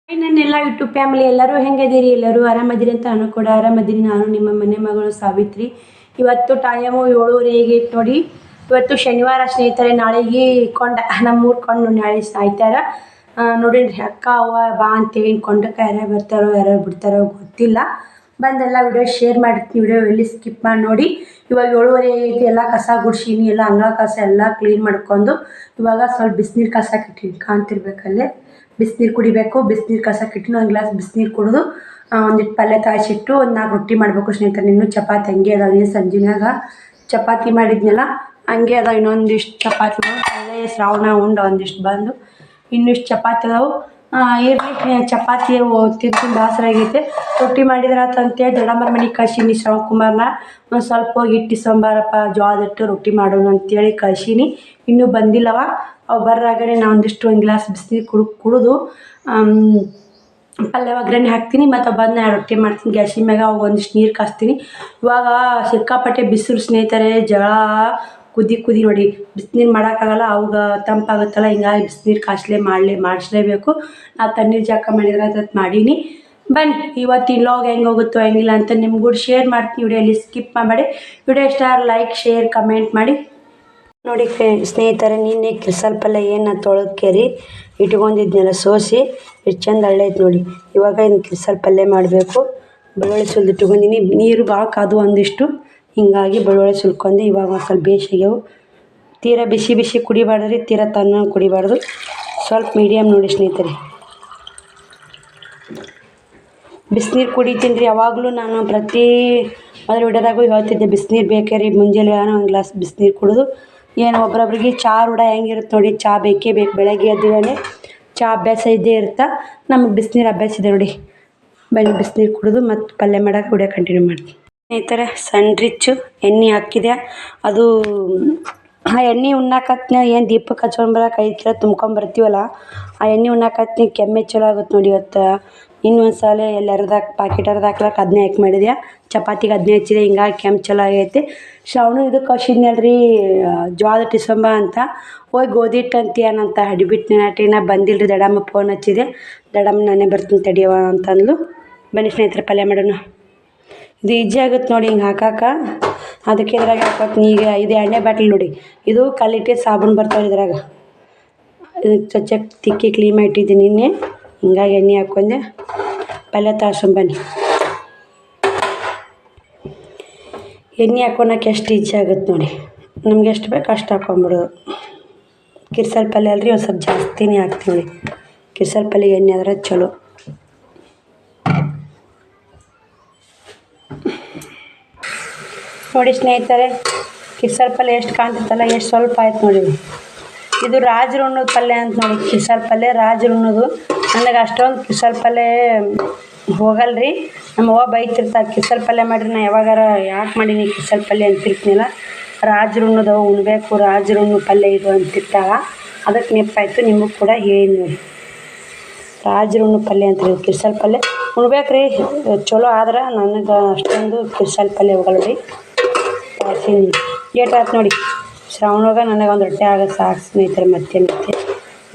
ನನ್ನೆಲ್ಲ YouTube family ಎಲ್ಲರೂ ಹೆಂಗಿದ್ದೀರಿ? ಎಲ್ಲರೂ ಆರಾಮದಿರಿ ಅಂತ ನಾನು ಕೂಡ ಆರಾಮದಿರಿ. ನಾನು ನಿಮ್ಮ ಮನೆ ಮಗಳು ಸಾವಿತ್ರಿ. ಇವತ್ತು ಟೈಮು 7:30 ಆಗೈತೆ ನೋಡಿ. ಇವತ್ತು ಶನಿವಾರ ಸ್ನೇಹಿತರೆ. ನಾಳೆಗೆ ನಮ್ಮೂರು ಕೊಂಡು ನಾಳೆ ಸಾಯ್ತಾರ ನೋಡಿ. ಅಕ್ಕ ಅವ್ವ ಬಾ ಅಂತೇಳಿ ಕೊಂಡಕ್ಕೆ ಯಾರ್ಯಾರು ಬರ್ತಾರೋ ಯಾರ್ಯಾರು ಬಿಡ್ತಾರೋ ಗೊತ್ತಿಲ್ಲ. ಬಂದೆಲ್ಲ ವಿಡಿಯೋ ಶೇರ್ ಮಾಡಿರ್ತೀನಿ. ವಿಡಿಯೋ ಎಲ್ಲಿ ಸ್ಕಿಪ್ ಮಾಡಿ ನೋಡಿ. ಇವಾಗ 7:30 ಆಗೈತಿ. ಎಲ್ಲ ಕಸ ಗುಡ್ಸೀನಿ, ಎಲ್ಲ ಅಂಗಳ ಕಸ ಎಲ್ಲ ಕ್ಲೀನ್ ಮಾಡ್ಕೊಂಡು ಇವಾಗ ಸ್ವಲ್ಪ ಬಿಸಿನೀರು ಕಸ ಕಟ್ಟಿನಿ, ಕಾಣ್ತಿರ್ಬೇಕಲ್ಲೇ. ಬಿಸಿನೀರು ಕುಡಿಬೇಕು. ಬಿಸಿನೀರು ಕಸ ಕಿಟ್ಟಿನ ಒಂದು ಗ್ಲಾಸ್ ಬಿಸಿನೀರು ಕುಡಿದು ಒಂದಿಟ್ಟು ಪಲ್ಯ ತಾಯಿಸಿಟ್ಟು ಒಂದು 4 ರೊಟ್ಟಿ ಮಾಡಬೇಕು ಸ್ನೇಹಿತರೆ. ಇನ್ನೂ ಚಪಾತಿ ಹಂಗೆ ಅದಾವೆ. ಸಂಜೆನಾಗ ಚಪಾತಿ ಮಾಡಿದ್ನಲ್ಲ ಹಂಗೆ ಅದಾವೆ. ಇನ್ನೊಂದಿಷ್ಟು ಚಪಾತಿ ಪಲ್ಯ ಶ್ರಾವಣ ಉಂಡು ಒಂದಿಷ್ಟು ಬಂದು ಇನ್ನಿಷ್ಟು ಚಪಾತಿ ಅದಾವೆ. ಇರಲಿ, ಚಪಾತಿ ತಿಂದು ಬೇಸರ ಆಗೈತೆ. ರೊಟ್ಟಿ ಮಾಡಿದ್ರೆ ಅಂತೇಳಿ ದೊಡ್ಡಮ್ಮರ ಮನೆಗೆ ಕಳ್ಸೀನಿ. ಶ್ರವಣಕುಮಾರ್ನ ಒಂದು ಸ್ವಲ್ಪ ಹೋಗಿ ಹಿಟ್ಟು ಇಸ್ಕೊಂಬಾರಪ್ಪ, ಜೋಳದ ಹಿಟ್ಟು ರೊಟ್ಟಿ ಮಾಡೋಣ ಅಂತೇಳಿ ಕಳ್ಸೀನಿ. ಇನ್ನೂ ಬಂದಿಲ್ಲವ. ಅವು ಬರ್ರಾಗಡೆ ನಾ ಒಂದು ಗ್ಲಾಸ್ ಬಿಸಿನೀರು ಕುಡಿದು ಪಲ್ಯ ಒಗ್ಗರಣೆ ಹಾಕ್ತೀನಿ. ಮತ್ತು ಬಂದು ರೊಟ್ಟಿ ಮಾಡ್ತೀನಿ ಗ್ಯಾಸಿನ ಮ್ಯಾಗ. ಅವಾಗ ಒಂದಿಷ್ಟು ನೀರು ಕಾಸ್ತೀನಿ. ಇವಾಗ ಸಿಕ್ಕಾಪಟ್ಟೆ ಬಿಸಿಲು ಸ್ನೇಹಿತರೆ. ಜಳ ಕುದಿ ನೋಡಿ. ಬಿಸಿನೀರು ಮಾಡೋಕ್ಕಾಗಲ್ಲ, ಅವಾಗ ತಂಪಾಗುತ್ತಲ್ಲ. ಹಿಂಗಾಗಿ ಬಿಸಿನೀರು ಮಾಡಿಸ್ಲೇಬೇಕು. ನಾವು ತಣ್ಣೀರು ಜಾಕ ಮಾಡಿದ್ರೆ ಅದಕ್ಕೆ ಮಾಡೀನಿ. ಬನ್ನಿ ಇವತ್ತಿನ ಲಾಗ್ ಹೆಂಗೆ ಹೋಗುತ್ತೋ ಹೆಂಗಿಲ್ಲ ಅಂತ ನಿಮ್ಗೂ ಶೇರ್ ಮಾಡ್ತೀನಿ. ವಿಡಿಯೋಲಿ ಸ್ಕಿಪ್ ಮಾಡಿ. ವಿಡಿಯೋ ಇಷ್ಟ ಲೈಕ್ ಶೇರ್ ಕಮೆಂಟ್ ಮಾಡಿ ನೋಡಿ. ಸ್ನೇಹಿತರೆ, ನಿನ್ನೆ ಕಿರ್ಸಲ್ ಪಲ್ಯ ಏನು ತೊಳೆದ್ಕೇರಿ ಇಟ್ಕೊಂಡಿದ್ನೆಲ್ಲ ಸೋಸಿ ಎಷ್ಟು ಚಂದ ಹಳ್ಳೈತೆ ನೋಡಿ. ಇವಾಗ ಇನ್ನು ಕಿರ್ಸಲ್ ಪಲ್ಯ ಮಾಡಬೇಕು. ಬೆಳ್ಳುಳ್ಳಿ ಸುಲ್ದು ಇಟ್ಕೊಂಡಿನಿ. ನೀರು ಭಾಳ ಕಾದು ಒಂದಿಷ್ಟು, ಹಿಂಗಾಗಿ ಬೆಳ್ಳುಳ್ಳಿ ಸುಲ್ಕೊಂಡು ಇವಾಗ ಒಂದು ಸ್ವಲ್ಪ ಬೇಯಿಸಿಗೆವು. ತೀರಾ ಬಿಸಿ ಕುಡಿಬಾರ್ದ್ರಿ, ತೀರಾ ತನ್ನ ಕುಡಿಬಾರ್ದು. ಸ್ವಲ್ಪ ಮೀಡಿಯಮ್ ನೋಡಿ ಸ್ನೇಹಿತರೆ. ಬಿಸಿನೀರು ಕುಡಿತೀನಿ ರೀ ಯಾವಾಗಲೂ. ನಾನು ಪ್ರತಿ ಮೊದಲು ವಿಡಿಯೋದಾಗೂ ಹೇಳ್ತಿದ್ದೆ, ಬಿಸಿನೀರು ಬೇಕೇ ರೀ. ಮುಂಜಾನೆ ಒಂದು ಗ್ಲಾಸ್ ಬಿಸಿನೀರು ಕುಡಿದು ಏನು ಒಬ್ರೊಬ್ರಿಗೆ ಚಹಾ ರೂಢ ಹೆಂಗಿರುತ್ತೆ ನೋಡಿ. ಚಹಾ ಬೇಕೇ ಬೇಕು. ಬೆಳಗ್ಗೆ ಎದ್ದುಗನೆ ಚಹಾ ಅಭ್ಯಾಸ ಇದ್ದೇ ಇರುತ್ತೆ. ನಮಗೆ ಬಿಸಿನೀರು ಅಭ್ಯಾಸ ಇದೆ ನೋಡಿ. ಬನ್ನಿ ಬಿಸಿನೀರು ಕುಡಿದು ಮತ್ತು ಪಲ್ಯ ಮಾಡೋಕೆ ವಿಡಿಯೋ ಕಂಟಿನ್ಯೂ ಮಾಡ್ತೀನಿ. ಈ ಥರ ಸಣ್ಣ ರಿಚ್ಚು ಎಣ್ಣೆ ಹಾಕಿದೆ. ಅದು ಆ ಎಣ್ಣೆ ಉಣ್ಣಾಕತ್ನ ಏನು ದೀಪಕ್ಕೆ ಹಚ್ಕೊಂಬರಕ್ಕೆ 5 ಕಿಲೋ ತುಂಬ್ಕೊಂಬರ್ತೀವಲ್ಲ, ಆ ಎಣ್ಣೆ ಉಣ್ಣಾಕತ್ನ ಕೆಮ್ಮೆ ಚಲೋ ಆಗುತ್ತೆ ನೋಡಿ. ಇವತ್ತು ಇನ್ನೊಂದು ಸಲ ಎಲ್ಲಿ ಪಾಕೆಟ್ ಹಾಕ್ಲಕ್ಕೆ ಅದನ್ನೇ ಹಾಕಿ ಮಾಡಿದೆ. ಚಪಾತಿಗೆ ಅದನ್ನೇ ಹಚ್ಚಿದೆ. ಹಿಂಗಾಗಿ ಕೆಮ್ಮು ಚಲೋ ಆಗೈತಿ. ಶ್ರಾವಣ ಇದಕ್ಕೆ ಕಳ್ಸಿದ್ನಲ್ರಿ ಜೋಳದ ಟಿಸಂಬ ಅಂತ. ಹೋಗಿ ಗೋಧಿ ಹಿಟ್ಟು ಅಂತೀಯನಂತ ಹಿಡಿಬಿಟ್ಟು ನಾಟಿನ ಬಂದಿಲ್ಲ ರೀ. ದಡಮ್ಮ ಫೋನ್ ಹಚ್ಚಿದೆ. ದಡಮ್ಮ ನಾನೇ ಬರ್ತೀನಿ ತಡಿಯವ ಅಂತಂದ್ಲು. ಬನ್ನಿ ಸ್ನೇಹಿತರೆ ಪಲ್ಯ ಮಾಡೋಣ. ಇದು ಈಜಿ ಆಗುತ್ತೆ ನೋಡಿ ಹಿಂಗೆ ಹಾಕಕ್ಕೆ. ಅದಕ್ಕೆ ಇದ್ರಾಗ ಹಾಕೋತೀನಿ. ಈಗ ಇದು ಎಣ್ಣೆ ಬಾಟ್ಲಿ ನೋಡಿ. ಇದು ಕಲ್ಲಿಟ್ಟೆ ಸಾಬೂನು ಬರ್ತಾವೆ ಇದ್ರಾಗ. ಇದು ಚಚ್ಚಕ್ಕೆ ತಿಕ್ಕಿ ಕ್ಲೀನ್ ಮಾಡಿ ಇಟ್ಟಿದ್ದೀನಿ ನಿನ್ನೆ. ಹಿಂಗಾಗಿ ಎಣ್ಣೆ ಹಾಕ್ಕೊಂಡೆ ಪಲ್ಯ ಬನ್ನಿ. ಎಣ್ಣೆ ಹಾಕೊಳಕ್ಕೆ ಎಷ್ಟು ಈಜಿ ಆಗುತ್ತೆ ನೋಡಿ. ನಮ್ಗೆ ಎಷ್ಟು ಬೇಕು ಅಷ್ಟು ಹಾಕ್ಕೊಂಬಿಡೋದು. ಕಿರ್ಸಲ್ ಪಲ್ಯ ಅಲ್ರಿ, ಒಂದು ಸ್ವಲ್ಪ ಜಾಸ್ತಿನೇ ಹಾಕ್ತೀವಿ ನೋಡಿ. ಕಿರ್ಸಲ್ ಪಲ್ಯ ಎಣ್ಣೆ ಆದ್ರೆ ಚಲೋ. ನೋಡಿ ಸ್ನೇಹಿತರೆ, ಕಿರ್ಸಲ್ ಪಲ್ಯ ಎಷ್ಟು ಕಾಣ್ತಿತ್ತಲ್ಲ, ಎಷ್ಟು ಸ್ವಲ್ಪ ಆಯ್ತು ನೋಡಿ. ಇದು ರಾಜರು ಉಣ್ಣೋದು ಪಲ್ಯ ಅಂತ ನೋಡಿ. ಕಿರ್ಸಲ್ ಪಲ್ಯ ರಾಜರು ಉಣ್ಣೋದು. ನನಗೆ ಅಷ್ಟೊಂದು ಕಿರ್ಸಲ್ ಪಲ್ಯ ಹೋಗಲ್ರಿ. ನಮ್ಮ ಅವ್ವ ಬೈತಿರ್ತಾರೆ, ಕಿರ್ಸಲ್ ಪಲ್ಯ ಮಾಡಿರಿ. ನಾ ಯಾವಾಗಾರ ಯಾಕೆ ಮಾಡೀನಿ ಕಿರ್ಸಲ್ ಪಲ್ಯ ಅಂತಿರ್ತೀನಿಲ್ಲ. ರಾಜರು ಉಣ್ಣೋದು ಉಣ್ಬೇಕು, ರಾಜರು ಉಣ್ಣೋ ಪಲ್ಯ ಇದು ಅಂತಿರ್ತಾವ. ಅದಕ್ಕೆ ನೆನಪಾಯ್ತು, ನಿಮಗೂ ಕೂಡ ಹೇಳಿ ನೋಡಿ. ರಾಜರು ಉಣ್ಣೋ ಪಲ್ಯ ಅಂತ ಹೇಳಿ ಕಿರ್ಸಲ್ ಪಲ್ಯ ಉಣ್ಬೇಕು ರೀ. ಚಲೋ ಆದ್ರೆ ನನಗೆ ಅಷ್ಟೊಂದು ಕಿರ್ಸಲ್ ಪಲ್ಯ ಹೋಗಲ್ಲ ರೀ. ಏಟ್ ಆಯ್ತು ನೋಡಿ. ಶ್ರಾವಣವಾಗ ನನಗೆ ಒಂದು ರೊಟ್ಟಿ ಆಗೋದು ಸಾಕು ಸ್ನೇಹಿತರೆ. ಮತ್ತೆ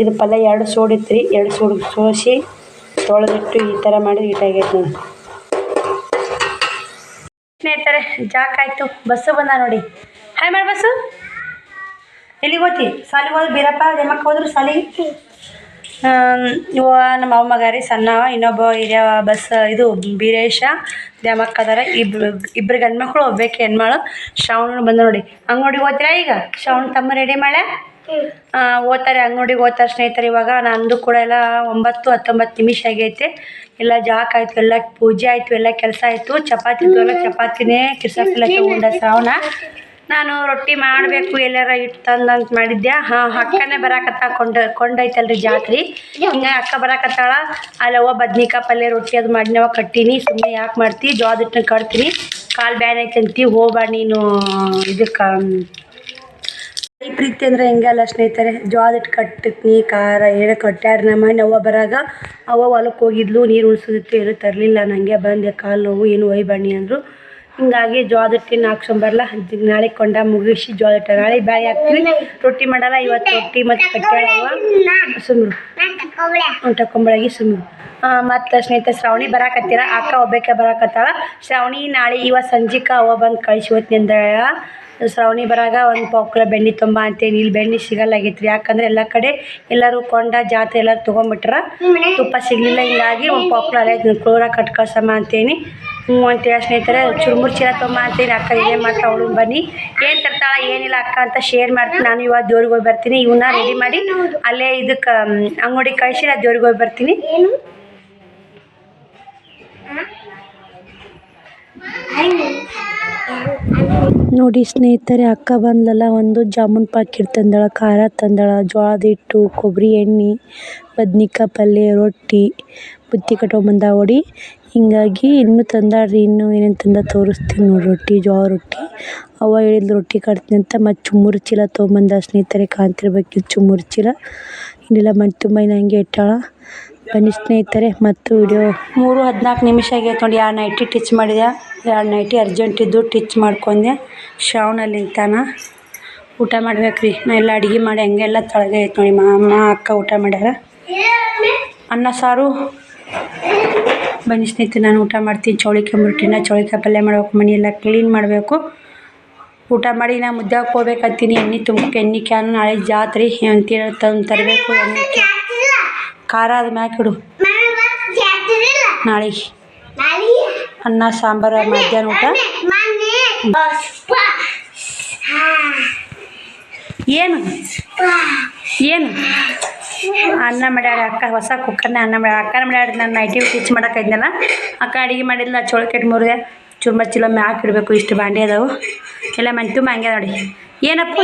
ಇದು ಪಲ್ಯ 2 ಸೋಡಿತ್ತು ರೀ. 2 ಸೋಡು ಸೋಸಿ ತೊಳೆದಿಟ್ಟು ಈ ಥರ ಮಾಡಿದ್ರೆ ಈಟಾಗೈತೆ ನೋಡಿ ಸ್ನೇಹಿತರೆ. ಜಾಕಾಯ್ತು. ಬಸ್ಸು ಬಂದ ನೋಡಿ. ಹಾಯ್ ಮಾಡಿ ಬಸ್ಸು. ಎಲ್ಲಿಗೆ ಹೋಗ್ತಿ? ಸಾಲಿಗೆ ಹೋದ್ರು ಬೀರಪ್ಪ ಜಮಕ್ಕೆ ಹೋದ್ರು ಸಾಲಿಗೆ. ಇವ ನಮ್ಮ ಅವ ಮಗ ರೀ ಸಣ್ಣ. ಇನ್ನೊಬ್ಬ ಹಿರಿಯ ಬಸ್ ಇದು ಬೀರೇಶ ದ್ಯಾಮಕ್ಕ ಅದಾರ. ಇಬ್ಬರು ಗಂಡು ಮಕ್ಕಳು, ಒಬ್ಬೇಕೆ ಹೆಣ್ಮಳು. ಶ್ರಾವಣ ಬಂದ ನೋಡಿ. ಅಂಗಡಿಗೆ ಹೋಗ್ತೀರಾ ಈಗ? ಶ್ರಾವಣ ತಮ್ಮ ರೆಡಿ ಮಾಡೆ ಓದ್ತಾರೆ, ಅಂಗಡಿಗೆ ಓದ್ತಾರೆ ಸ್ನೇಹಿತರೆ. ಇವಾಗ ನಂದು ಕೂಡ ಎಲ್ಲ 9-19 ನಿಮಿಷ ಆಗೈತೆ. ಎಲ್ಲ ಜಾಕ್ ಆಯಿತು, ಎಲ್ಲ ಪೂಜೆ ಆಯಿತು, ಎಲ್ಲ ಕೆಲಸ ಆಯಿತು. ಚಪಾತಿ ಇದ್ದವಲ್ಲ, ಚಪಾತಿನೇ ಕಿರ್ಸಲ್ಲ ತಗೊಂಡ ಶ್ರಾವಣ. ನಾನು ರೊಟ್ಟಿ ಮಾಡಬೇಕು ಎಲ್ಲಾರ ಇಟ್ಟು ತಂದಂತ ಮಾಡಿದ್ದೆ. ಅಕ್ಕನೇ ಬರಾಕತ್ತ ಕೊಂಡೈತಲ್ರಿ ಜಾತ್ರೆ. ಹಿಂಗೆ ಅಕ್ಕ ಬರಾಕತ್ತಾಳ. ಅಲ್ಲವ್ವ ಬದ್ನಿಕಾಯಿ ಪಲ್ಯ ರೊಟ್ಟಿ ಅದು ಮಾಡಿನವ ಕಟ್ಟೀನಿ. ಸುಮ್ಮನೆ ಯಾಕೆ ಮಾಡ್ತಿ, ಜೋಳದ ಹಿಟ್ಟನ್ನ ಕಟ್ತೀನಿ. ಕಾಲು ಬ್ಯಾನ್ ಐತಂತಿ ಹೋಗ್ಬಾ ನೀನು ಇದಕ್ಕೆ. ಪ್ರೀತಿ ಅಂದರೆ ಹೆಂಗೆ ಅಲ್ಲ ಸ್ನೇಹಿತರೆ. ಜೋಳದ ಹಿಟ್ಟು ಕಟ್ಟಿದ್ನಿ, ಖಾರ ಏನೋ ಕಟ್ಟಾಡ್ರಿ. ನಮ್ಮ ಮನೆ ಅವ್ವ ಬರಾಗ ಹೊಲಕ್ಕೆ ಹೋಗಿದ್ಲು. ನೀರು ಉಣಿಸೋದಿತ್ತು, ಏನೂ ತರಲಿಲ್ಲ. ನನಗೆ ಬಂದೆ. ಕಾಲು ನೋವು ಏನು ಒಯ್ಬಣ್ಣಿ ಅಂದರು. ಹಿಂಗಾಗಿ ಜೋಳದ ಹಿಟ್ಟಿನ ಹಾಕ್ಸೊಂಬರಲ್ಲ ನಾಳೆ ಕೊಂಡ ಮುಗಿಸಿ ಜೋಳದ ಹಿಟ್ಟು ನಾಳೆ ಬ್ಯಾಳಿ ಹಾಕ್ತೀವಿ. ರೊಟ್ಟಿ ಮಾಡಲ್ಲ ಇವತ್ತು, ರೊಟ್ಟಿ ಮತ್ತು ಕಟ್ಟಾಳವ ಸುಮ್ರು ತಕೊಂಬಳಗಿ ಸುಮ್ರು. ಮತ್ತು ಸ್ನೇಹಿತರೆ ಶ್ರಾವಣಿ ಬರಾಕತ್ತೀರ, ಅಕ್ಕ ಒಬ್ಬಾಕೆ ಬರಾಕತ್ತಾಳ. ಶ್ರಾವಣಿ ನಾಳೆ ಇವತ್ತು ಸಂಜಿಕ ಅವ ಬಂದು ಕಳಿಸಿ ಹೋಗ್ತಿಂದ ಶ್ರಾವಣಿ ಬರಾಗ ಒಂದು ಪಾವ್ಕಿಲ ಬೆಣ್ಣೆ ತುಂಬ ಅಂತೇಳಿ. ಇಲ್ಲಿ ಬೆಣ್ಣೆ ಸಿಗಲ್ಲಾಗೈತ್ರಿ, ಯಾಕಂದ್ರೆ ಎಲ್ಲ ಕಡೆ ಎಲ್ಲರೂ ಕೊಂಡ ಜಾತ್ರೆ ಎಲ್ಲರೂ ತೊಗೊಂಬಿಟ್ರ, ತುಪ್ಪ ಸಿಗಲಿಲ್ಲ. ಹಿಂಗಾಗಿ ಒಂದು ಪಾವ್ಕಿಲ ಅಲ್ಲೇ ಕ್ಲೋರ ಕಟ್ ಕಳ್ಸಮ್ಮ ಅಂತೇಳಿ. ಹ್ಞೂ ಅಂತೇಳಿ ಸ್ನೇಹಿತರೆ ಚುರುಮುರು ಚೀಲ ತೊಗೊಂಬ ಅಂತೇಳಿ. ಅಕ್ಕ ಏನೇ ಮಾಡ್ತಾ ಅವಳು ಬನ್ನಿ ಏನು ತರ್ತಾಳ ಏನಿಲ್ಲ ಅಕ್ಕ ಅಂತ ಶೇರ್ ಮಾಡ್ತೀನಿ. ನಾನು ಇವಾಗ ದೇವ್ರಿಗೆ ಹೋಗಿ ಬರ್ತೀನಿ. ಇವನ್ನ ರೆಡಿ ಮಾಡಿ ಅಲ್ಲೇ ಇದಕ್ಕೆ ಅಂಗಡಿ ಕಳಿಸಿ ನಾನು ದೇವ್ರಿಗೆ ಹೋಗಿ ಬರ್ತೀನಿ. ನೋಡಿ ಸ್ನೇಹಿತರೆ, ಅಕ್ಕ ಬಂದಲ್ಲ, ಒಂದು ಜಾಮೂನ್ ಪಾಕಿಟ್ ತಂದಳ, ಖಾರ ತಂದಳ, ಜೋಳದ ಹಿಟ್ಟು, ಕೊಬ್ಬರಿ ಎಣ್ಣೆ, ಬದ್ನಿಕಾಯಿ ಪಲ್ಯ, ರೊಟ್ಟಿ, ಬುತ್ತಿ ಕಟ್ಕೊಂಬಂದ ಹೊಡಿ. ಹಿಂಗಾಗಿ ಇನ್ನೂ ತಂದಾಡ್ರಿ, ಇನ್ನೂ ಏನೇನು ತಂದ ತೋರಿಸ್ತೀನಿ ನೋಡಿ. ರೊಟ್ಟಿ, ಜೋಳ ರೊಟ್ಟಿ ಅವ್ವ ಹೇಳಿದ್ಲು ರೊಟ್ಟಿ ಕಟ್ತೀನಿ ಅಂತ. ಮತ್ತು ಚುಮ್ಮುರು ಚೀಲ ತೊಗೊಂಬಂದ ಸ್ನೇಹಿತರೆ, ಕಾಣ್ತಿರ್ಬೇಕಿತ್ತು ಚುಮ್ಮುರು ಚೀಲ. ಇನ್ನೆಲ್ಲ ಮನೆ ತುಂಬ ಹಂಗೆ ಇಟ್ಟಾಳ. ಬನ್ನಿ ಸ್ನೇಹಿತರೆ ಮತ್ತು ವಿಡಿಯೋ 3:14 ನಿಮಿಷ ಆಗೈತೆ ನೋಡಿ. 2 ನೈಟಿ ಟಿಚ್ ಮಾಡಿದೆ, 2 ನೈಟಿ ಅರ್ಜೆಂಟ್ ಇದ್ದು ಟಿಚ್ ಮಾಡ್ಕೊಂಡೆ. ಶ್ರಾವಣಲ್ಲಿ ನಿಂತಾನ. ಊಟ ಮಾಡ್ಬೇಕ್ರಿ. ನಾ ಎಲ್ಲ ಅಡುಗೆ ಮಾಡಿ ಹಂಗೆಲ್ಲ ತಳಗೆ ಐತೆ ನೋಡಿ. ಮಾಮ ಅಕ್ಕ ಊಟ ಮಾಡ್ಯಾರ, ಅನ್ನ ಸಾರು. ಬನ್ನಿ ಸ್ನೇಹಿತರೆ ನಾನು ಊಟ ಮಾಡ್ತೀನಿ. ಚೌಳಿಕಾಯಿ ಮುರುಟಿನ ಚೌಳಿಕಾಯಿ ಪಲ್ಯ ಮಾಡ್ಬೇಕು, ಮನೆಯೆಲ್ಲ ಕ್ಲೀನ್ ಮಾಡಬೇಕು. ಊಟ ಮಾಡಿ ನಾ ಮುದ್ದೆ ಹೋಗ್ಬೇಕಂತೀನಿ. ಎಣ್ಣೆ ತುಂಬಕ್ಕೆ ಎಣ್ಣೆ ಕ್ಯಾನ್ ನಾಳೆ ಜಾತ್ರೆ ಅಂತೀರ ತರಬೇಕು. ಎಣ್ಣೆ ಖಾರ ಅದು ಮ್ಯಾಕಿಡು. ನಾಳೆಗೆ ಅನ್ನ ಸಾಂಬಾರು ಮಧ್ಯಾಹ್ನ ಊಟ. ಏನು ಏನು ಅನ್ನ ಮಾಡ್ಯಾಳ ಅಕ್ಕ, ಹೊಸ ಕುಕ್ಕರ್ನ ಅನ್ನ ಮಾಡ್ಯಾಳ. ಅಕ್ಕನ ಮಾಡ್ಯಾಡ. ನಾನು ನೈಟಿ ಟಿಚ್ ಮಾಡೋಕ್ಕಾಯ್ದನಲ್ಲ, ಅಕ್ಕ ಅಡುಗೆ ಮಾಡಿದ್ಲ. ಚೋಳಕೆಟ್ ಮುರಿದೆ, ಚುರ್ಮ ಚೀಲ ಮ್ಯಾಕ್ ಇಡಬೇಕು. ಇಷ್ಟು ಬಾಂಡೆ ಅದಾವು, ಎಲ್ಲ ಮನೆ ತುಂಬ ಹಂಗೆ ನೋಡಿ. ಏನಪ್ಪ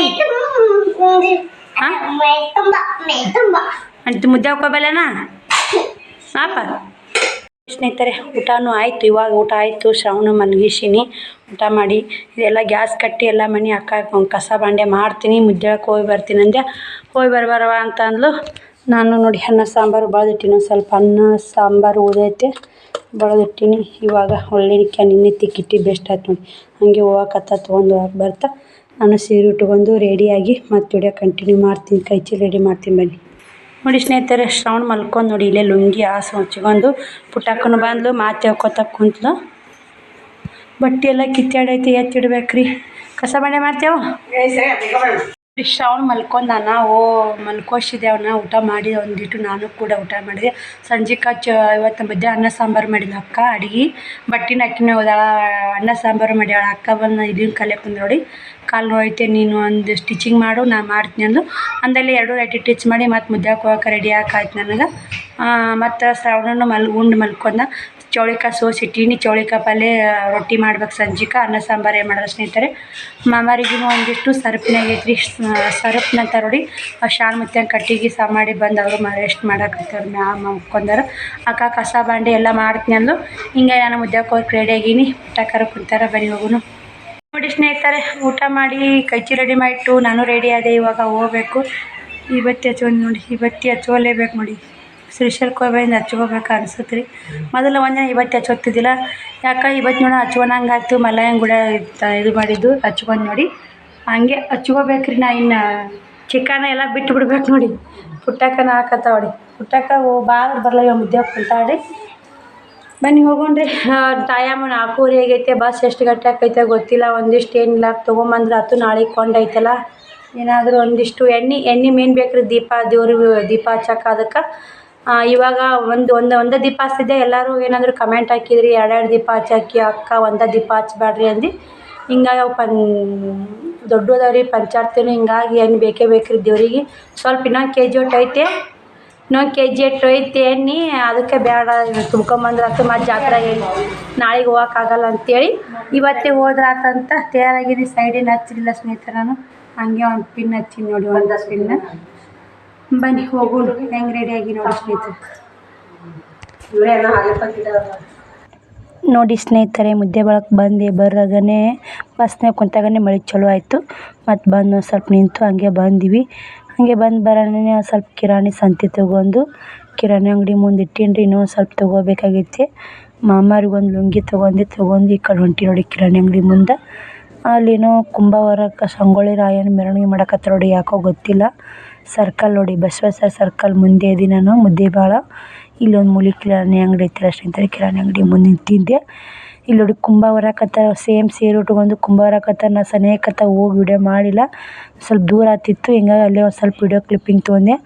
ಹಾಂ ಅಂತ ಮುದ್ದೆ ಹಾಕೋಬಲ್ಲನಾ ಪಾಪ. ಸ್ನೇಹಿತರೆ ಊಟನೂ ಆಯಿತು. ಇವಾಗ ಊಟ ಆಯಿತು. ಶ್ರಾವಣ ಮಲಗಿಸಿನಿ. ಊಟ ಮಾಡಿ ಇದೆಲ್ಲ ಗ್ಯಾಸ್ ಕಟ್ಟಿ ಎಲ್ಲ ಮನೆ ಅಕ್ಕ ಕಸ ಬಾಂಡೆ ಮಾಡ್ತೀನಿ. ಮುದ್ದೆಳಕ್ಕೆ ಹೋಗಿ ಬರ್ತೀನಿ ಅಂದೆ. ಹೋಗಿ ಬರಬಾರವ ಅಂತ ಅಂದ್ಲು. ನಾನು ನೋಡಿ ಅನ್ನ ಸಾಂಬಾರು ಬಳದಿಟ್ಟಿನಿ. ಒಂದು ಸ್ವಲ್ಪ ಅನ್ನ ಸಾಂಬಾರು ಉಳಿದೈತೆ, ಬಳದಿಟ್ಟಿನಿ. ಇವಾಗ ಒಳ್ಳೆನಿಕೆ ನಿನ್ನೆ ತಿಕ್ಕಿಟ್ಟು ಬೆಸ್ಟ್ ಆಯ್ತು ನೋಡಿ. ಹಾಗೆ ಹೋಗಕತ್ತ ತೊಗೊಂಡು ಹೋಗಕ್ಕೆ ಬರ್ತಾ ನಾನು ಸೀರೆ ಉಟ್ಕೊಂಡು ರೆಡಿಯಾಗಿ ಮತ್ತು ವಿಡಿಯೋ ಕಂಟಿನ್ಯೂ ಮಾಡ್ತೀನಿ. ಕೈ ಚೀಲ ರೆಡಿ ಮಾಡ್ತೀನಿ ಬನ್ನಿ. ನೋಡಿ ಸ್ನೇಹಿತರೆ, ಶ್ರಾವಣ ಮಲ್ಕೊಂಡು ನೋಡಿ ಇಲ್ಲೇ ಲುಂಗಿ ಹಾಸು ಹಚ್ಕೊಂಡು. ಪುಟ್ಟಕ್ಕನು ಬಂದ್ಲು, ಮಾತು ಹೇಳ್ಕೊತ ಕುಂತ್ಲು. ಬಟ್ಟೆ ಎಲ್ಲ ಕಿತ್ತಾಡೈತಿ, ಎತ್ತಿಡ್ಬೇಕ್ರಿ. ಕಸ ಬಂಡೆ ಮಾಡ್ತೇವ. ಶ್ರಾವಣ ಮಲ್ಕೊಂಡಾನ. ಮಲ್ಕೋಸಿದೆ ಅವನ್ನ. ಊಟ ಮಾಡಿದೆ ಒಂದಿಟ್ಟು, ನಾನು ಕೂಡ ಊಟ ಮಾಡಿದೆ. ಸಂಜೆಗೆ ಇವತ್ತು ಮಧ್ಯಾಹ್ನ ಅನ್ನ ಸಾಂಬಾರು ಮಾಡಿದ ಅಕ್ಕ ಅಡುಗೆ. ಬಟ್ಟೆನ ಅಕ್ಕಿನ ಹೋದಾಳ, ಅನ್ನ ಸಾಂಬಾರು ಮಾಡ್ಯಾಳ. ಅಕ್ಕ ಬಂದು ಇಲ್ಲಿನ ಕಲೆ ಬಂದು ನೋಡಿ, ಕಾಲು ನೋಯ್ತೆ, ನೀನು ಒಂದು ಸ್ಟಿಚಿಂಗ್ ಮಾಡು ನಾನು ಮಾಡ್ತೀನಿ ಅಂದು. ಅಂದಲ್ಲಿ 2 ನೈಟಿ ಟಿಚ್ ಮಾಡಿ ಮತ್ತು ಮುದ್ದೆ ಹಾಕೋಕೆ ರೆಡಿ ಆಯ್ತು ನನಗೆ. ಮತ್ತು ಶ್ರಾವಣನು ಉಂಡು ಮಲ್ಕೊಂಡ. ಚೌಳಿಕಾಯಿ ಸೋಸಿಟ್ಟಿನಿ. ಚೌಳಿಕಾಯಿ ಪಲ್ಯ ರೊಟ್ಟಿ ಮಾಡ್ಬೇಕು. ಸಂಜೆಗೆ ಅನ್ನ ಸಾಂಬಾರು ಏನು ಮಾಡೋದು ಸ್ನೇಹಿತರೆ. ಮಾಮಾರಿಗೂ ಒಂದಿಷ್ಟು ಸರ್ಪಿನಾಗೈತ್ರಿ. ಸರ್ಪ್ನಂತ ನೋಡಿ ಶಾನ್ ಮುತ್ಯ ಕಟ್ಟಿಗೆ ಸಹ ಮಾಡಿ ಬಂದು ಅವರು ರೆಸ್ಟ್ ಮಾಡಾಕತ್ತಾರೆ. ಮಲ್ಕೊಂಡಾರ. ಅಕ್ಕ ಕಸ ಬಾಂಡೆ ಎಲ್ಲ ಮಾಡ್ತೀನಿ ಅಂದು. ಹಿಂಗೆ ನಾನು ಮುದ್ದೆ ಹಾಕೋಕೆ ರೆಡಿ ಆಗೀನಿ. ಊಟಕ್ಕಾರ ಕುಂತಾರ, ಬನ್ನಿ ಹೋಗುನು. ನೋಡಿ ಸ್ನೇಹಿತರೆ, ಊಟ ಮಾಡಿ ಕೈಚಿ ರೆಡಿ ಮಾಡಿಟ್ಟು ನಾನು ರೆಡಿ ಆದೆ. ಇವಾಗ ಹೋಗ್ಬೇಕು. ಈ ಬತ್ತಿ ಹಚ್ಕೊಂಡು ನೋಡಿ, ಈ ಬತ್ತಿ ಹಚ್ಕೊಲೇಬೇಕು ನೋಡಿ. ಶ್ರೀಶೈಲಕ್ಕೆ ಹೋಗ್ಬಂದು ಹಚ್ಕೋಬೇಕು ಅನ್ಸುತ್ತೆ ರೀ. ಮೊದಲು ಒಂದಿನ ಈ ಬತ್ತಿ ಹಚ್ಕೋತಿದ್ದಿಲ್ಲ, ಯಾಕೆ ಈ ಬತ್ತಿ ನೋಡಿ ಹಚ್ಕೊಂಡಂಗೆ ಆಯ್ತು. ಮಲ್ಲಯ್ಯನ ಕೂಡ ಇದು ಮಾಡಿದ್ದು ಹಚ್ಕೊಂಡು ನೋಡಿ. ಹಂಗೆ ಹಚ್ಕೋಬೇಕ್ರಿ. ನಾ ಇನ್ನು ಚಿಕನ ಎಲ್ಲ ಬಿಟ್ಟು ಬಿಡ್ಬೇಕು ನೋಡಿ. ಪುಟ್ಟಕ್ಕನ ಹಾಕತ್ತಾವ ನೋಡಿ. ಪುಟ್ಟಕ್ಕ ಬರಲ್ಲ ಮುದ್ದೆ ಕುಂತಾಡಿ. ಬನ್ನಿ ಹೋಗೋಣ್ರಿ. ಟೈಮ್ 4:00 ಆಗೈತೆ. ಬಸ್ ಎಷ್ಟು ಗಂಟೆ ಆಕೈತೆ ಗೊತ್ತಿಲ್ಲ. ಒಂದಿಷ್ಟು ಏನಿಲ್ಲ ತೊಗೊಂಬಂದ್ರೆ ಆಯ್ತು. ನಾಳೆಗೆ ಕೊಂಡೈತಲ್ಲ, ಏನಾದರೂ ಒಂದಿಷ್ಟು ಎಣ್ಣೆ ಮೇನ್ ಬೇಕ್ರಿ. ದೇವ್ರಿಗೆ ದೀಪ ಹಚ್ಚಕ್ಕೆ. ಅದಕ್ಕೆ ಇವಾಗ ಒಂದು ದೀಪ ಹಚ್ತಿದ್ದೆ. ಎಲ್ಲರೂ ಏನಾದರೂ ಕಮೆಂಟ್ ಹಾಕಿದ್ರಿ, 2 ದೀಪ ಹಚ್ಚಾಕಿ ಅಕ್ಕ, ಒಂದೇ ದೀಪ ಹಚ್ಬೇಡ್ರಿ ಅಂದು. ಹಿಂಗಾಗಿ ಅವು ದೊಡ್ಡದವ್ರಿ ಪಂಚಾರ್ತಿನೂ. ಹಿಂಗಾಗಿ ಎಣ್ಣೆ ಬೇಕೇ ಬೇಕ್ರಿ ದೇವ್ರಿಗೆ. ಸ್ವಲ್ಪ ಇನ್ನೊಂದು kg ಒಟ್ಟು ಐತೆ, ಇನ್ನೊಂದು kg ಅಷ್ಟು ಐತೆ ಎಣ್ಣೆ. ಅದಕ್ಕೆ ಬೇಡ ತುಂಬ್ಕೊಂಬಂದ್ರೆ ಆಯ್ತು. ಮತ್ತು ಜಾತ್ರೆ ನಾಳೆಗೆ ಹೋಗೋಕ್ಕಾಗಲ್ಲ ಅಂತೇಳಿ ಇವತ್ತೇ ಹೋದ್ರಾತಂತ ತಯಾರಾಗಿದ್ದು. ಸೈಡಿನ ಹಚ್ಚಿಲ್ಲ ಸ್ನೇಹಿತರೆ, ನಾನು ಹಂಗೆ ಒಂದು ಪಿನ್ ಹಚ್ಚಿ ನೋಡಿ, ಒಂದು ಪಿನ್ನ. ಬನ್ನಿ ಹೋಗೋಣ. ಹೆಂಗೆ ರೆಡಿಯಾಗಿ ನೋಡಿ ಸ್ನೇಹಿತರೆ. ನೋಡಿ ಸ್ನೇಹಿತರೆ, ಮುದ್ದೆ ಬಳಕ್ಕೆ ಬಂದೆ. ಬರಾಗನೇ ಬಸ್ನಾಗ ಕುಂತಾಗನೇ ಮಳೆ ಚಲೋ ಆಯಿತು. ಮತ್ತು ಬಂದು ಸ್ವಲ್ಪ ನಿಂತು ಹಂಗೆ ಬಂದ್ವಿ. ಹಾಗೆ ಬರೋಣ ಸ್ವಲ್ಪ ಕಿರಾಣಿ ಸಂತೆ ತೊಗೊಂಡು ಕಿರಾಣಿ ಅಂಗಡಿ ಮುಂದೆ ಇಟ್ಟೀನಿ ರೀ. ಇನ್ನೂ ಸ್ವಲ್ಪ ತೊಗೋಬೇಕಾಗೈತಿ. ಮಾಮಾರಿಗೊಂದು ಲುಂಗಿ ತೊಗೊಂಡು ಈ ಕಡೆ ಹೊಂಟಿ ನೋಡಿ ಕಿರಾಣಿ ಅಂಗಡಿ ಮುಂದೆ. ಅಲ್ಲೇನೋ ಕುಂಭವರಕ್ಕೆ ಸಂಗೊಳ್ಳಿ ರಾಯನ ಮೆರವಣಿಗೆ ಮಾಡಕತ್ತಾರ ನೋಡಿ, ಯಾಕೋ ಗೊತ್ತಿಲ್ಲ. ಸರ್ಕಲ್ ನೋಡಿ, ಬಸವೇಶ್ವರ ಸರ್ಕಲ್ ಮುಂದೆ ಇದೀನಿ ನಾನು, ಮುದ್ದೇಬಿಹಾಳ. ಇಲ್ಲೊಂದು ಮೂಲೆ ಕಿರಾಣಿ ಅಂಗಡಿ ಐತಿಲ್ಲ ಸ್ನೇಹಿತರೆ, ಕಿರಾಣಿ ಅಂಗಡಿ ಮುಂದೆ ನಿಂತಿದ್ದೆ. ಇಲ್ಲಿ ನೋಡಿ ಕುಂಭ ಹೊರಕತ್ತಾರ, ಸೇಮ್ ಸೀರೆ ಉಟ್ಕೊಂಡು ಕುಂಭ ಹೊರಕತ್ತಾರ. ನಾ ಸನೇಕತ್ತ ಹೋಗಿ ವಿಡಿಯೋ ಮಾಡಿಲ್ಲ, ಸ್ವಲ್ಪ ದೂರ ಆಗ್ತಿತ್ತು. ಹಿಂಗಾಗಿ ಅಲ್ಲೇ ಒಂದು ಸ್ವಲ್ಪ ವಿಡಿಯೋ ಕ್ಲಿಪ್ಪಿಂಗ್ ತೊಗೊಂಡೆ.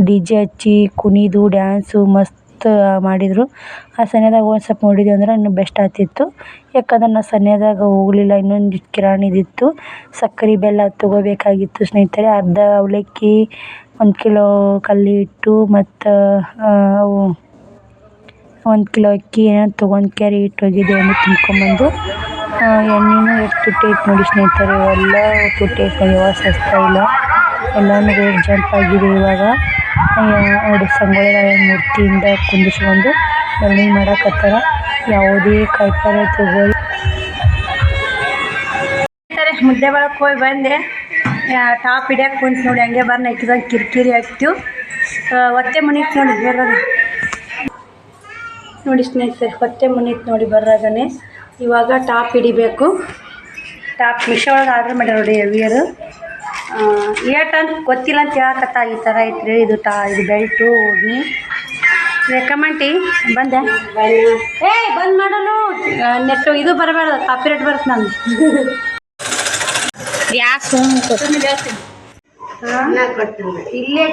DJ ಹಚ್ಚಿ ಕುಣಿದು ಡ್ಯಾನ್ಸು ಮಸ್ತ್ ಮಾಡಿದರು. ಆ ಸನ್ಯದಾಗ ಒಂದು ಸ್ವಲ್ಪ ನೋಡಿದ್ವಿ ಅಂದ್ರೆ ಇನ್ನೂ ಬೆಸ್ಟ್ ಆಗ್ತಿತ್ತು. ಯಾಕಂದ್ರೆ ನಾ ಸನ್ಯದಾಗ ಹೋಗಲಿಲ್ಲ, ಇನ್ನೊಂದು ಕಿರಾಣಿದಿತ್ತು. ಸಕ್ಕರೆ ಬೆಲ್ಲ ತೊಗೋಬೇಕಾಗಿತ್ತು ಸ್ನೇಹಿತರೆ. ಅರ್ಧ ಅವಲಕ್ಕಿ, 1 ಕಿಲೋ ಕಡ್ಲೆ ಹಿಟ್ಟು ಮತ್ತು 1 ಕಿಲೋ ಅಕ್ಕಿ ಏನೋ ತೊಗೊಂಡು ಕ್ಯಾರಿ ಇಟ್ಟು ಹೋಗಿದ್ದೆ. ಎಣ್ಣೆ ತುಂಬ್ಕೊಂಬಂದು ಎಣ್ಣೆನೂ ಎಷ್ಟು ತುಟ್ಟಿ ಐತೆ ನೋಡಿ ಸ್ನೇಹಿತರೆ, ಎಲ್ಲ ತುಟ್ಟಿ ಐತೆ ನೋಡಿ, ಯಾವಾಗ ಸಸ್ತಾ ಇಲ್ಲ, ಎಲ್ಲನೂ ರೇಟ್ ಜಂಪ್ ಆಗಿದೆ ಇವಾಗ ನೋಡಿ. ಸಂಗೊಳ್ಳಿ ರಾಯನ ಮೂರ್ತಿಯಿಂದ ಕುಂದಿಸ್ಕೊಂಡು ಮೆರವಣಿಗೆ ಮಾಡಕತ್ತಾರ. ಯಾವುದೇ ಕಾಯಿಪಲ್ಯ ತಗೊಳ್ಳಿ. ಮುದ್ದೇಬಿಹಾಳಕ್ಕೆ ಹೋಗಿ ಬಂದೆ, ಟಾಪ್ ಹಿಡಿಯಕ್ಕೆ ಕುಂತು ನೋಡಿ, ಹಂಗೆ ಬರ್ನ ಇಟ್ಟಿದಂಗೆ ಕಿರಿಕಿರಿ ಆಗ್ತೀವಿ. ಒತ್ತೆ ಮುನಿತ್ ನೋಡಿ ಬರೋದು ನೋಡಿ ಸ್ನೇಹಿತರೆ, ಹೊತ್ತೆ ಮುನಿತ್ ನೋಡಿ ಬರೋದನ್ನೇ. ಇವಾಗ ಟಾಪ್ ಹಿಡಿಬೇಕು. ಟಾಪ್ ಮಿಶೋ ಒಳಗೆ ಆರ್ಡ್ರ್ ಮಾಡ್ಯಾರ ನೋಡಿ, ಹೆವಿಯರು ಏಟ್ ಅಂತ ಗೊತ್ತಿಲ್ಲ ಅಂತ ಹೇಳಕತ್ತ. ಈ ಥರ ಐತ್ರಿ ಇದು ಇದು ಬೆಲ್ಟು ಓಡ್ನಿ ರೆಕಮೆಂಟಿ ಬಂದೆ. ಬಂದ್ ಮಾಡಲು ನೆಟ್ಟು ಇದು ಬರಬಾರ್ದು, ಕಾಪಿರೇಟ್ ಬರುತ್ತೆ ನಾನು. ಇಲ್ಲೇ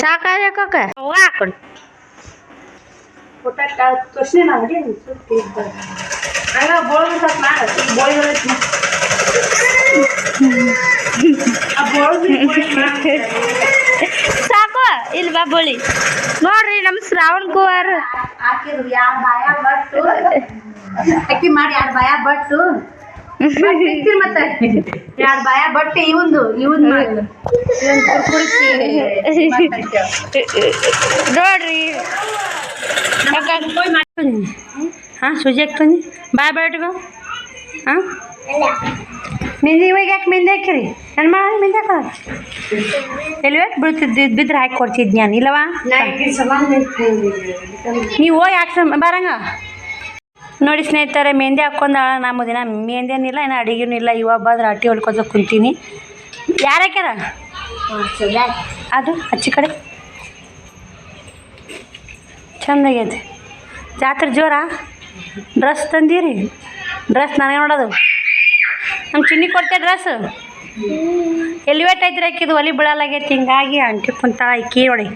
ಸಾಕಾಗಕ್ಕೆ ಹಾಕೊಂಡು ಫೋಟೋ ತೋರಿಸಿ ನಾವು ಹಂಗ ಬೋಳು ಸ್ವಲ್ಪ ಮಾಡಿ ಬೋಳಿಗಳು ಸಾಕು ಇಲ್ವಾ ಬೋಳಿ ನೋಡ್ರಿ. ನಮ್ಮ ಶ್ರಾವಣ್ ಕುಮಾರ್ ಹಾಕಿದ್ರು 2 ಬಾಯ ಬಟ್ಟು ಅಕ್ಕಿ ಮಾಡಿ 2 ಬಾಯ ಬಟ್ಟು ಮತ್ತೆ 2 ಬಾಯ ಬಟ್ಟು ಇವನ್ ನೋಡ್ರಿ. ಹಾಂ ಸುಜಿ ಹಾಕ್ತಂದು ಬಾಯ್ ಬಟ್ಟಿಗೋ. ಹಾಂ ಮೆಹಂದಿ ಇವಾಗ ಯಾಕೆ ಮೆಹಂದಿ ಹಾಕಿರಿ? ನನ್ನ ಮಾಡಿ ಮೆಹಂದಿ ಹಾಕ ಎಲ್ಲಿ ಬೀಳ್ತಿದ್ದು ಬಿದ್ರೆ ಹಾಕಿ ಕೊಡ್ತಿದ್ದು ನಾನು ಇಲ್ಲವಾ? ನೀವು ಯಾಕೆ ಬರಂಗ ನೋಡಿ ಸ್ನೇಹಿತರೆ. ಮೆಹಂದಿ ಹಾಕ್ಕೊಂಡಾಳ ನಮ್ಮ ದಿನ ಮೆಹಂದಿ ಏನಿಲ್ಲ, ಇನ್ನು ಅಡುಗೆನೂ ಇಲ್ಲ. ಇವಾಗ ಬಂದ್ರೆ ಅಟ್ಟಿ ಹೊಲ್ಕೋತ ಕುಂತೀನಿ. ಯಾರು ಹಾಕ್ಯಾರ ಅದು ಹಚ್ಚಿ ಕಡೆ ಚಂದಾಗೈತೆ. ಜಾತ್ರೆ ಜೋರ. ಡ್ರೆಸ್ ತಂದೀರಿ? ಡ್ರೆಸ್ ನನಗೆ ನೋಡೋದು ನಮ್ಮ ಚಿನ್ನಿ ಕೊಡ್ತೆ ಡ್ರೆಸ್. ಎಲಿವೇಟ್ ಐತ್ರಿ ಹಾಕಿದ್ದು ಒಲಿ ಬೀಳಲಾಗೈತಿ. ಹಿಂಗಾಗಿ ಅಂಟಿ ಕುಂತಾಳ ಇಕ್ಕಿ ನೋಡಿ,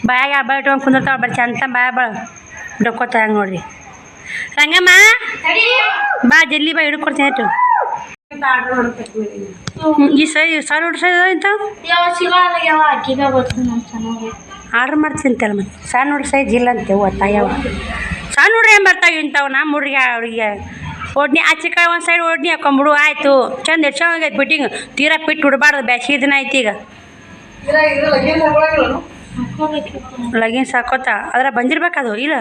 ಬಾಯಾಗ ಹಬ್ಬ ಇಟ್ಕೊಂಡು ಕುಂದಿರ್ತಾಳ. ಬರೀ ಚಂದ ಬಾಯ ಬಾಳ ಡೊಕ್ಕೋತ ಹಂಗೆ ನೋಡ್ರಿ. ರಂಗಮ್ಮ ಬಾ ಜಲ್ದಿ ಬಾ ಹಿಡ್ಕೊಡ್ತೀನಿ ಆಯ್ತು. ಈ ಸಾವಿರ ಆರ್ಡ್ರ್ ಮಾಡ್ತೀನಿ ಅಂತಲ್ಲ ಮತ್ತೆ. ಸಣ್ಣ ನೋಡ್ರಿ ಸೈಜ್ ಇಲ್ಲ ಅಂತೇವು ತಾಯವ. ಸಣ್ಣ ನೋಡ್ರಿ ಏನು ಬರ್ತಾವೆ ಇಂಥವು. ನಮ್ಮ ಹುಡುಗಿ ಅವ್ರಿಗೆ ಓಡ್ನಿ ಆಚೆ ಕಡೆ ಒಂದು ಸೈಡ್ ಓಡ್ನಿ ಹಾಕೊಂಬಿಡು ಆಯಿತು. ಚಂದ ಎಷ್ಟು ಚೆನ್ನಾಗೈತೆ ಫಿಟ್ಟಿಂಗ್. ತೀರಾ ಫಿಟ್ ಉಡಬಾರ್ದು, ಬ್ಯಾಸಿಗೆ ದಿನ ಐತಿ ಈಗ. ಲಗಿನ್ಸ್ ಹಾಕೋತ ಅದ್ರ ಬಂದಿರ್ಬೇಕದು ಇಲ್ಲ.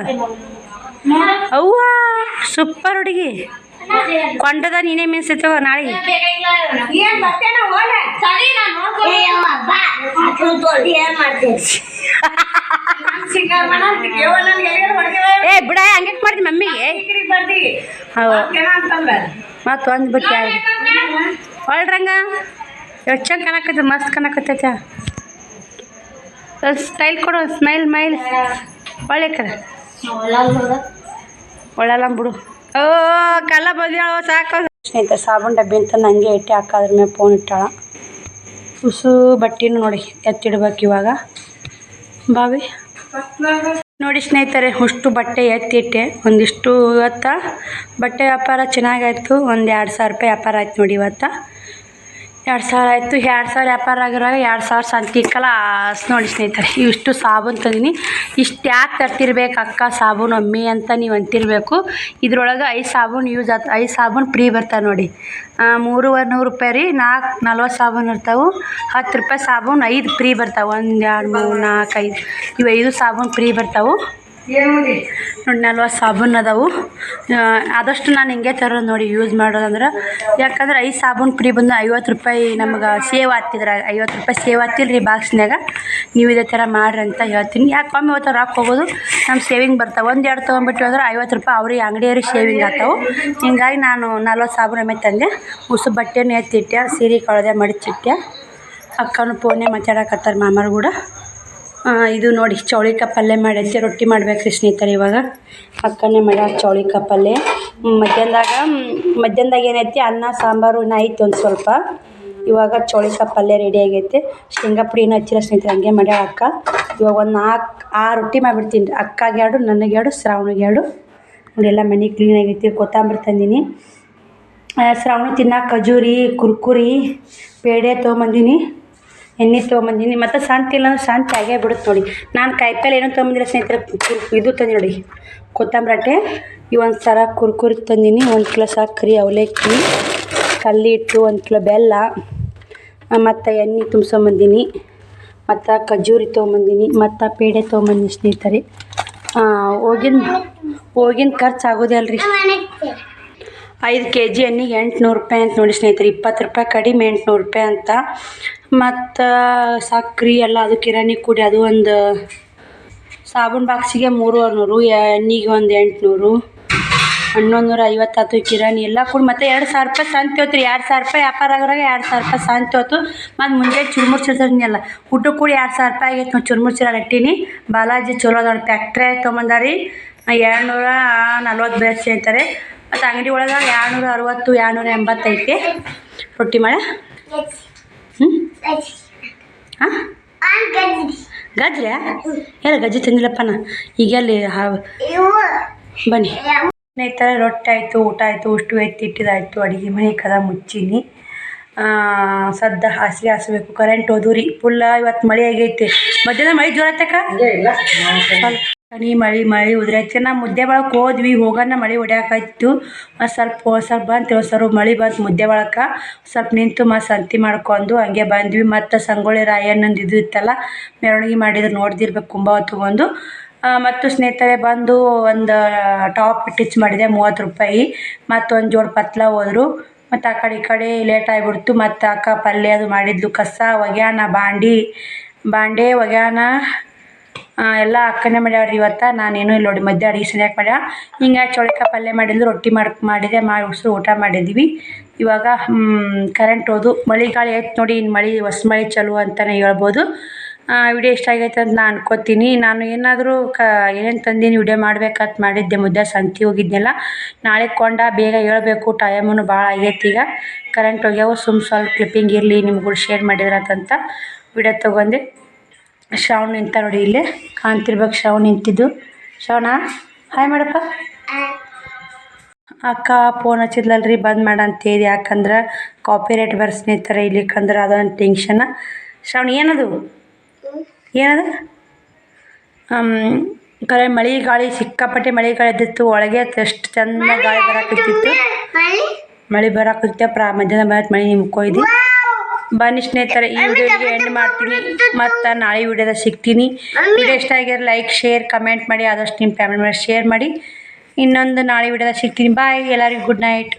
ಅವ್ವ ಸೂಪರ್ ಹುಡುಗಿ. ಕೊಂಡದ ನೀನೇ ಮೆನ್ಸಿರ್ತವ ನಾಳೆ. ಬಿಡ ಹಂಗೆ ಮಾಡ್ತೀನಿ ಮಮ್ಮಿಗೆ. ಮತ್ತು ಒಂದು ಬುಟ್ಟಿ ಒಳ್ರಂಗ ಎಷ್ಟು ಚಂದ ಕಾಣಕತ್ತ, ಮಸ್ತ್ ಕಾಣಕತ್ತೈತ. ಸ್ಟೈಲ್ ಕೊಡು, ಸ್ಮೈಲ್ ಮೈಲ್ ಒಳ್ಳೆ ಕಡೆ ಒಳ್ಳಲ್ಲ ಬಿಡು. ಓ ಕಲ್ಲ ಬಂದ್ಯಾಳ ಸಾಕು. ಸ್ನೇಹಿತರೆ ಸಾಬೂನು ಡಬ್ಬಿ ಅಂತ ನನಗೆ ಇಟ್ಟು ಹಾಕೋದ್ರ ಮೇಲೆ ಫೋನ್ ಇಟ್ಟಾಳ. ಉಸು ಬಟ್ಟೆನೂ ನೋಡಿ ಎತ್ತಿಡ್ಬೇಕು ಇವಾಗ ಬಾವಿ. ನೋಡಿ ಸ್ನೇಹಿತರೆ ಅಷ್ಟು ಬಟ್ಟೆ ಎತ್ತಿಟ್ಟೆ. ಒಂದಿಷ್ಟು ಇವತ್ತು ಬಟ್ಟೆ ವ್ಯಾಪಾರ ಚೆನ್ನಾಗಾಯ್ತು. ಒಂದು 2,000 ರೂಪಾಯಿ ವ್ಯಾಪಾರ ಆಯ್ತು ನೋಡಿ. ಇವತ್ತು 2,000 ಆಯಿತು. 2,000 ವ್ಯಾಪಾರ ಆಗಿರಾಗ 2,000 ಸಂತಿಕ್ಕಲ್ಲ ನೋಡಿ ಸ್ನೇಹಿತರೆ. ಇವಿಷ್ಟು ಸಾಬೂನು ತಂದಿನಿ. ಇಷ್ಟು ಯಾಕೆ ತರ್ತಿರ್ಬೇಕು ಅಕ್ಕ ಸಾಬೂನು ಅಮ್ಮಿ ಅಂತ ನೀವು ಅಂತಿರಬೇಕು. ಇದ್ರೊಳಗೆ 5 ಸಾಬೂನು ಯೂಸ್ ಆಯ್ತು. 5 ಸಾಬೂನು ಫ್ರೀ ಬರ್ತಾವೆ ನೋಡಿ. 300 ರೂಪಾಯಿ ರೀ. 40 ಸಾಬೂನು ಇರ್ತಾವೆ. 10 ರೂಪಾಯಿ ಸಾಬೂನು 5 ಫ್ರೀ ಬರ್ತಾವೆ. 1 2 3 4 5 ಇವು 5 ಸಾಬೂನು ಫ್ರೀ ಬರ್ತಾವೆ. ನೋಡಿ 40 ಸಾಬೂನು ಅದಾವು. ಆದಷ್ಟು ನಾನು ಹಿಂಗೆ ತರೋದು ನೋಡಿ ಯೂಸ್ ಮಾಡೋದಂದ್ರೆ. ಯಾಕಂದ್ರೆ 5 ಸಾಬೂನು ಫ್ರೀ ಬಂದು 50 ರೂಪಾಯಿ ನಮ್ಗೆ ಸೇವ್ ಆಗ್ತಿದ್ರೆ 50 ರೂಪಾಯಿ ಸೇವ್ ಆಗ್ತಿಲ್ಲ ರೀ ಬಾಕ್ಸ್ನಾಗ. ನೀವು ಇದೇ ಥರ ಮಾಡ್ರಿ ಅಂತ ಹೇಳ್ತೀನಿ. ಯಾಕೆ ಒಮ್ಮೆ ಹೊತ್ತು ರೊಕ್ಕ ಹೋಗೋದು ನಮ್ಮ ಸೇವಿಂಗ್ ಬರ್ತಾವೆ. 1-2 ತೊಗೊಂಬಿಟ್ಟು ಅಂದ್ರೆ 50 ರೂಪಾಯಿ ಅವ್ರಿಗೆ ಅಂಗಡಿಯವ್ರಿಗೆ ಸೇವಿಂಗ್ ಆಗ್ತಾವೆ. ಹಿಂಗಾಗಿ ನಾನು 40 ಸಾಬೂನು ಒಮ್ಮೆ ತಂದೆ. ಉಸು ಬಟ್ಟೆನೂ ಎತ್ತಿಟ್ಟೆ, ಸೀರೆ ಕಳೆದೆ ಮಡಿಚಿಟ್ಟೆ. ಅಕ್ಕನೂ ಫೋನೇ ಮಾತಾಡಕತ್ತಾರೆ ಮಾಮಾರು ಕೂಡ. ಇದು ನೋಡಿ ಚೌಳಿಕಾಯಿ ಪಲ್ಯ ಮಾಡೈತೆ. ರೊಟ್ಟಿ ಮಾಡ್ಬೇಕ್ರಿ ಸ್ನೇಹಿತರೆ. ಇವಾಗ ಅಕ್ಕನೇ ಮಾಡ್ಯಾಳ ಚೌಳಿಕಾಯಿ ಪಲ್ಯ. ಮಧ್ಯಾಹ್ನದಾಗ ಏನೈತಿ ಅನ್ನ ಸಾಂಬಾರು ಇನ್ನು ಐತೆ ಒಂದು ಸ್ವಲ್ಪ. ಇವಾಗ ಚೌಳಿಕಾಯಿ ಪಲ್ಯ ರೆಡಿ ಆಗೈತೆ. ಶೇಂಗಾ ಪುಡಿ ಏನೂ ಹಚ್ಚಿಲ್ಲ ಸ್ನೇಹಿತರೆ, ಹಂಗೆ ಮಾಡ್ಯಾಳ ಅಕ್ಕ. ಇವಾಗ ಒಂದು 4-6 ರೊಟ್ಟಿ ಮಾಡಿಬಿಡ್ತೀನಿ ರೀ. ಅಕ್ಕಗೆ 2, ನನಗೆ 2, ಶ್ರಾವಣಿಗೆ 2. ನೋಡಿ ಎಲ್ಲ ಮನೆ ಕ್ಲೀನಾಗೈತಿ. ಕೊತ್ತಂಬರಿ ತಂದೀನಿ. ಶ್ರಾವಣಿ ತಿನ್ನಕ್ಕೆ ಖಜೂರಿ, ಕುರ್ಕುರಿ, ಪೇಡೆ ತೊಗೊಂಬಂದೀನಿ. ಎಣ್ಣೆ ತೊಗೊಂಬಂದೀನಿ. ಮತ್ತು ಶಾಂತಿ ಇಲ್ಲ ಅಂದ್ರೆ ಶಾಂತಿ ಆಗೇ ಬಿಡುತ್ತೆ ನೋಡಿ. ನಾನು ಕಾಯಿಪಲ್ಲೆ ಏನೂ ತೊಗೊಂಬಂದಿಲ್ಲ ಸ್ನೇಹಿತರೆ. ಇದು ತಂದಿ ನೋಡಿ ಕೊತ್ತಂಬರಿ ಅಟ್ಟೆ. ಒಂದು ಸರ ಕುರ್ಕುರಿ ತಂದೀನಿ. 1 ಕಿಲೋ ಸಕ್ಕರೆ, ಅವಲಕ್ಕಿ, ಕಲ್ಲಿ ಹಿಟ್ಟು, 1 ಕಿಲೋ ಬೆಲ್ಲ, ಮತ್ತು ಎಣ್ಣೆ ತುಂಬ್ಸೊಂಬಂದೀನಿ. ಮತ್ತು ಖಜೂರಿ ತೊಗೊಂಬಂದೀನಿ. ಮತ್ತು ಪೇಡೆ ತೊಗೊಂಬಂದೀನಿ ಸ್ನೇಹಿತರೆ. ಹೋಗಿನ ಖರ್ಚು ಆಗೋದೇ ಅಲ್ರಿ. 5 kg ಎಣ್ಣೆಗೆ 800 ರೂಪಾಯಿ ಅಂತ ನೋಡಿ ಸ್ನೇಹಿತರೆ. 20 ರೂಪಾಯಿ ಕಡಿಮೆ 800 ರೂಪಾಯಿ ಅಂತ. ಮತ್ತು ಸಕ್ರೆ ಎಲ್ಲ ಅದು ಕಿರಾಣಿ ಕೂಡಿ ಅದು ಒಂದು ಸಾಬೂನು ಬಾಕ್ಸಿಗೆ 300, ಎಣ್ಣೆಗೆ ಒಂದು 800, 1150 ಆಯ್ತು ಕಿರಾಣಿ ಎಲ್ಲ ಕೂಡಿ. ಮತ್ತು 2000 ರೂಪಾಯಿ ಸಂತಿ ಹೋತ್ರಿ. 2000 ರೂಪಾಯಿ ವ್ಯಾಪಾರ ಆಗೋರಾಗ 2000 ರೂಪಾಯಿ ಸಂತಿ ಹೋಯ್ತು. ಮತ್ತು ಮುಂಜಾನೆ ಚುರುಮುರು ಚಿರ್ಸಲ್ಲ ಊಟ ಕೂಡಿ 2000 ರೂಪಾಯಿ ಆಗೈತೆ ನೋಡಿ. ಚುರುಮುರು ಚಿರ ಇಟ್ಟೀನಿ. ಬಾಲಾಜಿ ಚಲೋ ಅದ ಫ್ಯಾಕ್ಟ್ರಿ ತೊಗೊಂಬಂದಾರಿ. 240 ಬೇಸ್ ಅಂತಾರೆ. ಮತ್ತು ಅಂಗಡಿ ಒಳಗೆ 260, 280 ಐತೆ. ರೊಟ್ಟಿ ಮಾಡ ಹಾಂ ಗಜ್ರಿ ಎಲ್ಲ ಗಜ್ಜಿ ತಂದಿಲ್ಲಪ್ಪ ನಾ. ಈಗ ಅಲ್ಲಿ ಬನ್ನಿ ಸ್ನೇಹಿತರೆ. ರೊಟ್ಟಿ ಆಯಿತು, ಊಟ ಆಯಿತು, ಉಷ್ಟು ಎತ್ತಿಟ್ಟಿದ್ದಾಯಿತು. ಅಡುಗೆ ಮನೆ ಕದ ಮುಚ್ಚೀನಿ. ಸದ್ದ ಹಾಸಿಗೆ ಹಾಸಬೇಕು. ಕರೆಂಟ್ ಹೋದ್ವು ರೀ ಫುಲ್ಲ. ಇವತ್ತು ಮಳೆ ಆಗೈತೆ. ಮಧ್ಯಾಹ್ನ ಮಳೆ ಜೋರ ಆಯ್ತಕ್ಕ. ಮಳೆ ಉದ್ರೈತೆ. ನಾ ಮುದ್ದೆ ಬಳಕ್ಕೆ ಹೋದ್ವಿ. ಹೋಗೋಣ ಮಳೆ ಹೊಡ್ಯಾಕಾಯ್ತು. ಸ್ವಲ್ಪ ಬಂತು ಸರು ಮಳೆ ಬಂತು. ಮುದ್ದೆ ಬಳಕ್ಕೆ ಸ್ವಲ್ಪ ನಿಂತು ಸಂತಿ ಮಾಡ್ಕೊಂಡು ಹಂಗೆ ಬಂದ್ವಿ. ಮತ್ತು ಸಂಗೊಳ್ಳಿ ರಾಯಣ್ಣಂದು ಇದು ಇತ್ತಲ್ಲ ಮೆರವಣಿಗೆ ಮಾಡಿದ್ರು ನೋಡ್ದಿರ್ಬೇಕು. ಕುಂಭ ತೊಗೊಂಡು ಮತ್ತು ಸ್ನೇಹಿತರೆ ಬಂದು ಒಂದು ಟಾಪ್ ಟಿಚ್ ಮಾಡಿದೆ 30 ರೂಪಾಯಿ. ಮತ್ತು ಒಂದು ಜೋಡು ಪತ್ಲ ಹೋದ್ರು. ಮತ್ತು ಆ ಕಡೆ ಈ ಕಡೆ ಲೇಟ್ ಆಗಿಬಿಡ್ತು. ಮತ್ತು ಅಕ್ಕ ಪಲ್ಯ ಅದು ಮಾಡಿದ್ಲು. ಕಸ ಒಗ್ಯಾನ ಬಾಂಡೆ ಒಗ್ಯಾನ ಎಲ್ಲ ಅಕ್ಕನೇ ಮಾಡ್ಯಾಳ್ರಿ ಇವತ್ತು. ನಾನೇನು ಇಲ್ಲಿ ನೋಡಿ ಮಧ್ಯ ಅಡುಗೆ ಸರಿಯಾಗಿ ಮಾಡ್ಯ. ಹಿಂಗಾಗಿ ಚೌಳಿಕಾಯಿ ಪಲ್ಯ ಮಾಡಿದ್ಲು. ರೊಟ್ಟಿ ಮಾಡಿದೆ. ಉಸಿರು ಊಟ ಮಾಡಿದ್ವಿ. ಇವಾಗ ಕರೆಂಟ್ ಹೋದು. ಮಳೆ ಗಾಳಿ ಐತೆ ನೋಡಿ. ಇನ್ನು ಹೊಸ ಮಳೆ ಚಲೋ ಅಂತಲೇ ಹೇಳ್ಬೋದು. ವಿಡಿಯೋ ಇಷ್ಟ ಆಗೈತೆ ಅಂತ ನಾನು ಅನ್ಕೋತೀನಿ. ನಾನು ಏನಾದರೂ ಏನೇನು ತಂದೀನಿ ವಿಡಿಯೋ ಮಾಡ್ಬೇಕಂತ ಮಾಡಿದ್ದೆ. ಮುದ್ದೆ ಸಂತಿ ಹೋಗಿದ್ನೆಲ್ಲ. ನಾಳೆ ಕೊಂಡ ಬೇಗ ಹೇಳ್ಬೇಕು. ಟೈಮೂ ಭಾಳ ಆಗೈತೆ. ಈಗ ಕರೆಂಟ್ ಹೋಗ್ಯಾವ. ಸ್ವಲ್ಪ ಕ್ಲಿಪ್ಪಿಂಗ್ ಇರಲಿ ನಿಮ್ಗೂ ಶೇರ್ ಮಾಡಿದ್ರಂತ ವಿಡಿಯೋ ತೊಗೊಂಡೆ. ಶ್ರಾವಣ ನಿಂತ ನೋಡಿ ಇಲ್ಲೇ ಕಾಣ್ತಿರ್ಬೇಕು. ಶ್ರಾವಣ ನಿಂತಿದ್ದು. ಶ್ರಾವಣ ಹಾಯ್ ಮಾಡಪ್ಪ. ಅಕ್ಕ ಫೋನ್ ಹಚ್ಚಿದ್ಲಲ್ರಿ ಬಂದ್ ಮಾಡಂತೇಳಿ. ಯಾಕಂದ್ರೆ ಕಾಪಿರೈಟ್ ಸ್ನೇಹಿತರೆ ಇಲ್ಲಿಕಂದ್ರೆ ಅದೊಂದು ಟೆನ್ಷನ್. ಶ್ರಾವಣ ಏನದು ಕರೆ ಮಳೆ ಗಾಳಿ ಸಿಕ್ಕಾಪಟ್ಟೆ ಮಳೆ ಗಾಳಿ ಇದ್ದಿತ್ತು. ಒಳಗೆ ಎಷ್ಟು ಚಂದ ಗಾಳಿ ಬರಾಕತ್ತಿತ್ತು. ಮಳೆ ಬರಾಕತ್ತಿತ್ತು. ಮಧ್ಯಾಹ್ನ ಮಳೆ ನಿಮ್ಕೊಯ್ದು ಬನ್ನಿ ಸ್ನೇಹಿತರೆ. ಈ ವಿಡಿಯೋಗೆ ಎಂಡ್ ಮಾಡ್ತೀನಿ. ಮತ್ತು ನಾಳೆ ವಿಡಿಯೋದಾಗ ಸಿಗ್ತೀನಿ. ವಿಡಿಯೋ ಇಷ್ಟ ಆಗಿದ್ರೆ ಲೈಕ್, ಶೇರ್, ಕಮೆಂಟ್ ಮಾಡಿ. ಆದಷ್ಟು ನಿಮ್ಮ ಫ್ಯಾಮಿಲಿ ಮೇಲೆ ಶೇರ್ ಮಾಡಿ. ಇನ್ನೊಂದು ನಾಳೆ ವಿಡಿಯೋದಾಗ ಸಿಗ್ತೀನಿ. ಬಾಯ್. ಎಲ್ಲರಿಗೂ ಗುಡ್ ನೈಟ್.